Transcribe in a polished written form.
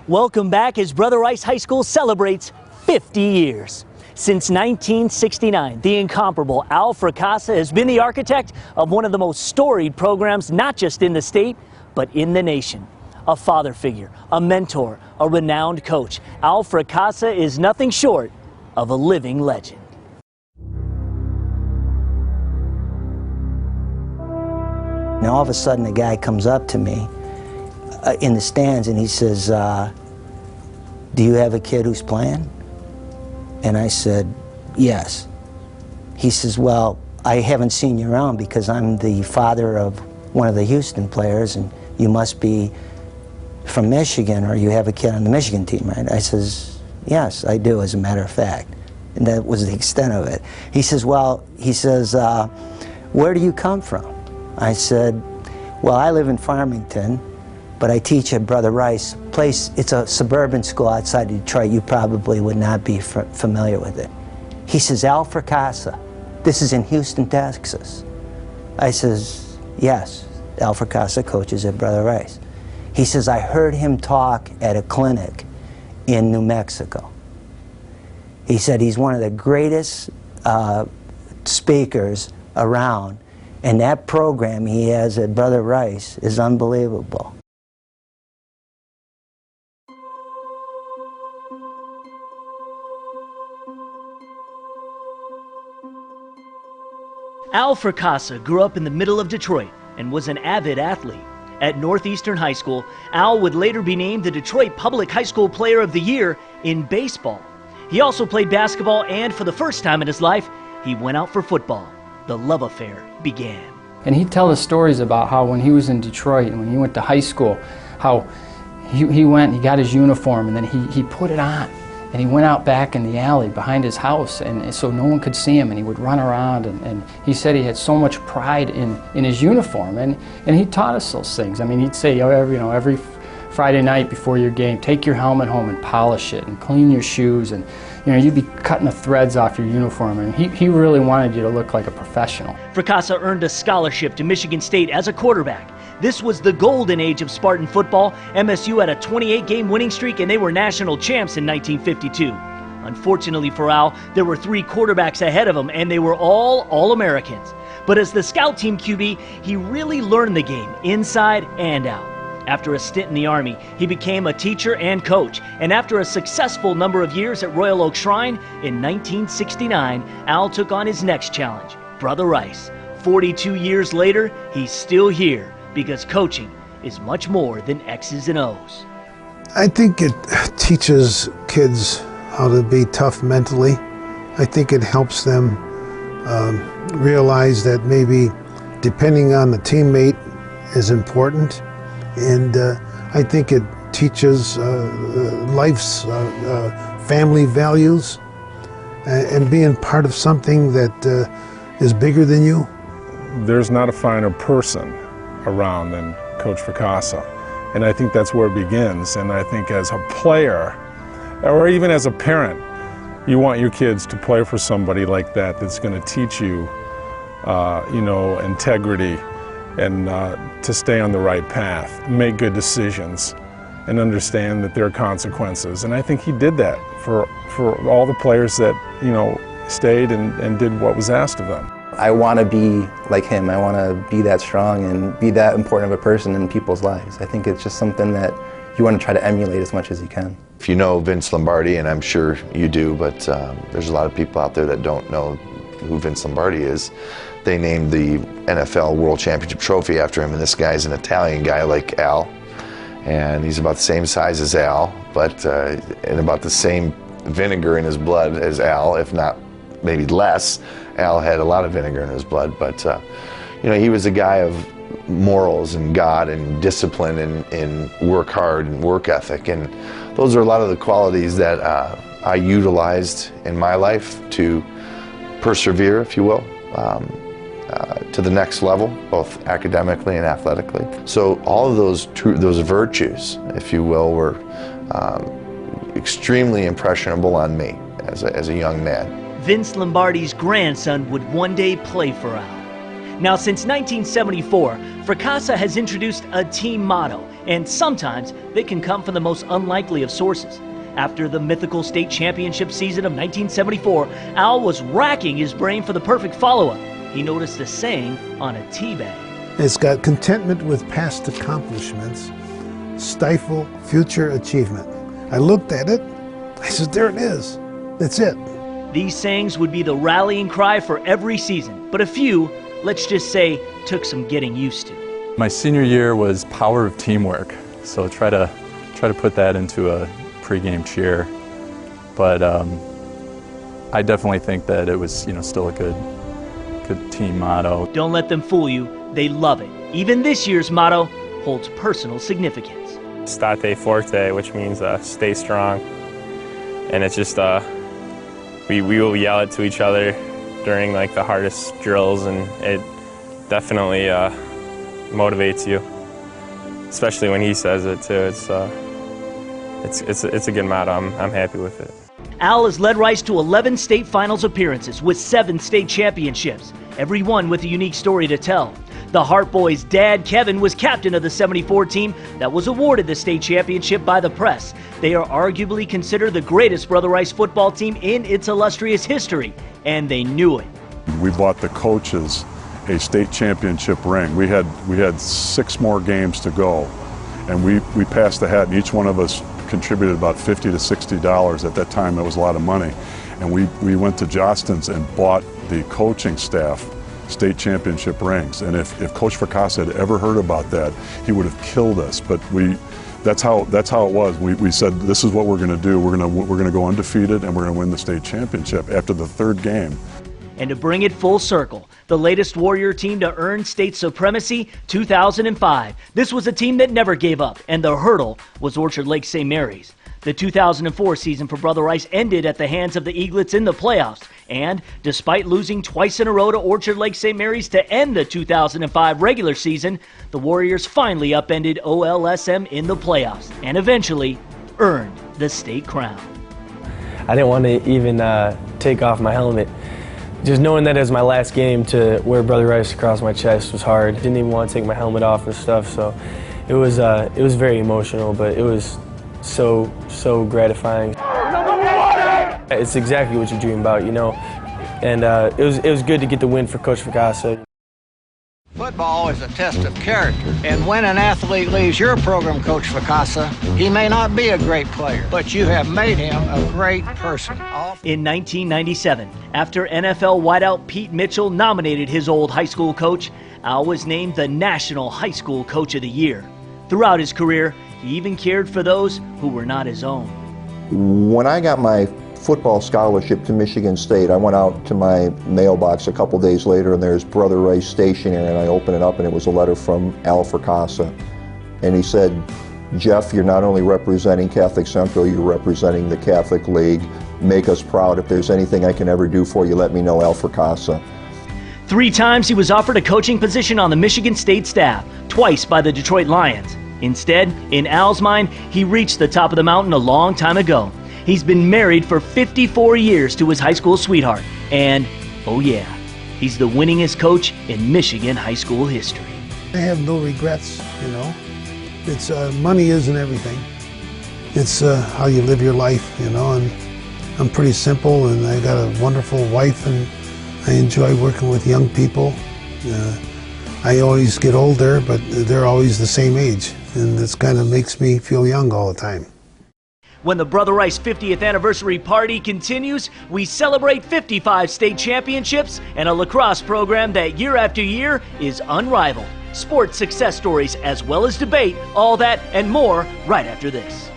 Welcome back as Brother Rice High School celebrates 50 years. Since 1969, the incomparable Al Fracassa has been the architect of one of the most storied programs, not just in the state, but in the nation. A father figure, a mentor, a renowned coach, Al Fracassa is nothing short of a living legend. And all of a sudden, a guy comes up to me in the stands and he says, do you have a kid who's playing? And I said, yes. He says, well, I haven't seen you around because I'm the father of one of the Houston players and you must be from Michigan or you have a kid on the Michigan team, right? I says, yes, I do, as a matter of fact. And that was the extent of it. He says, well, where do you come from? I said, well, I live in Farmington, but I teach at Brother Rice place. It's a suburban school outside of Detroit. You probably would not be familiar with it. He says, Al Fracassa, this is in Houston, Texas. I says, yes, Al Fracassa coaches at Brother Rice. He says, I heard him talk at a clinic in New Mexico. He said he's one of the greatest speakers around, and that program he has at Brother Rice is unbelievable. Al Fracassa grew up in the middle of Detroit and was an avid athlete. At Northeastern High School, Al would later be named the Detroit Public High School Player of the Year in baseball. He also played basketball, and for the first time in his life, he went out for football. The love affair began. And he'd tell us stories about how when he was in Detroit and when he went to high school, how he went and he got his uniform and then he put it on. And he went out back in the alley behind his house, and so no one could see him, and he would run around, and he said he had so much pride in his uniform, and he taught us those things. I mean, he'd say, every Friday night before your game, take your helmet home and polish it and clean your shoes, and you'd be cutting the threads off your uniform, and he really wanted you to look like a professional. Fracassa earned a scholarship to Michigan State as a quarterback. This was the golden age of Spartan football. MSU had a 28-game winning streak, and they were national champs in 1952. Unfortunately for Al, there were 3 quarterbacks ahead of him, and they were all All-Americans. But as the scout team QB, he really learned the game inside and out. After a stint in the Army, he became a teacher and coach, and after a successful number of years at Royal Oak Shrine, in 1969, Al took on his next challenge, Brother Rice. 42 years later, he's still here, because coaching is much more than X's and O's. I think it teaches kids how to be tough mentally. I think it helps them realize that maybe depending on the teammate is important. And I think it teaches life's family values and being part of something that is bigger than you. There's not a finer person around than Coach Fracassa, and I think that's where it begins. And I think as a player, or even as a parent, you want your kids to play for somebody like that that's going to teach you, integrity and to stay on the right path, make good decisions, and understand that there are consequences. And I think he did that for all the players that stayed and did what was asked of them. I want to be like him. I want to be that strong and be that important of a person in people's lives. I think it's just something that you want to try to emulate as much as you can. If you know Vince Lombardi, and I'm sure you do, but there's a lot of people out there that don't know who Vince Lombardi is. They named the NFL World Championship trophy after him, and this guy's an Italian guy like Al, and he's about the same size as Al, but and about the same vinegar in his blood as Al, if not maybe less. Al had a lot of vinegar in his blood, but he was a guy of morals and God and discipline and work hard and work ethic, and those are a lot of the qualities that I utilized in my life to persevere, if you will, to the next level, both academically and athletically. So all of those virtues, if you will, were extremely impressionable on me as a young man. Vince Lombardi's grandson would one day play for Al. Now, since 1974, Fracassa has introduced a team motto, and sometimes they can come from the most unlikely of sources. After the mythical state championship season of 1974, Al was racking his brain for the perfect follow-up. He noticed a saying on a tea bag. It's got contentment with past accomplishments, stifle future achievement. I looked at it, I said, there it is, that's it. These sayings would be the rallying cry for every season, but a few, let's just say, took some getting used to. My senior year was power of teamwork, so try to put that into a pregame cheer. But I definitely think that it was, still a good team motto. Don't let them fool you; they love it. Even this year's motto holds personal significance. State forte, which means stay strong, and it's just we will yell it to each other during like the hardest drills, and it definitely motivates you, especially when he says it too. It's a good motto. I'm happy with it. Al has led Rice to 11 state finals appearances with 7 state championships, every one with a unique story to tell. The Hart Boys' dad, Kevin, was captain of the '74 team that was awarded the state championship by the press. They are arguably considered the greatest Brother Rice football team in its illustrious history, and they knew it. We bought the coaches a state championship ring. We had 6 more games to go, and we passed the hat, and each one of us contributed about $50 to $60. At that time, that was a lot of money. And we went to Jostens and bought the coaching staff state championship rings. And if Coach Fracassa had ever heard about that, he would have killed us. But that's how it was. We said, this is what we're going to do. We're going to go undefeated, and we're going to win the state championship after the 3rd game. And to bring it full circle, the latest Warrior team to earn state supremacy, 2005. This was a team that never gave up, and the hurdle was Orchard Lake St. Mary's. The 2004 season for Brother Rice ended at the hands of the Eaglets in the playoffs, and despite losing twice in a row to Orchard Lake St. Mary's to end the 2005 regular season, the Warriors finally upended OLSM in the playoffs and eventually earned the state crown. I didn't want to even take off my helmet. Just knowing that it was my last game, to wear Brother Rice across my chest was hard. Didn't even want to take my helmet off and stuff, so it was very emotional, but it was so gratifying. It's exactly what you dream about, and it was good to get the win for Coach Fracassa. Football is a test of character, and when an athlete leaves your program, Coach Fracassa, he may not be a great player, but you have made him a great person. In 1997, after NFL wideout Pete Mitchell nominated his old high school coach, Al was named the National High School Coach of the Year. Throughout his career, he even cared for those who were not his own. When I got my football scholarship to Michigan State, I went out to my mailbox a couple days later, and there's Brother Rice stationery, and I opened it up, and it was a letter from Al Fracassa. And he said, Jeff, you're not only representing Catholic Central, you're representing the Catholic League. Make us proud. If there's anything I can ever do for you, let me know, Al Fracassa. 3 times he was offered a coaching position on the Michigan State staff, twice by the Detroit Lions. Instead, in Al's mind, he reached the top of the mountain a long time ago. He's been married for 54 years to his high school sweetheart. And, oh yeah, he's the winningest coach in Michigan high school history. I have no regrets, It's money isn't everything. It's how you live your life, and I'm pretty simple, and I got a wonderful wife, and I enjoy working with young people. I always get older, but they're always the same age, and this kind of makes me feel young all the time. When the Brother Rice 50th anniversary party continues, we celebrate 55 state championships and a lacrosse program that year after year is unrivaled. Sports success stories as well as debate, all that and more right after this.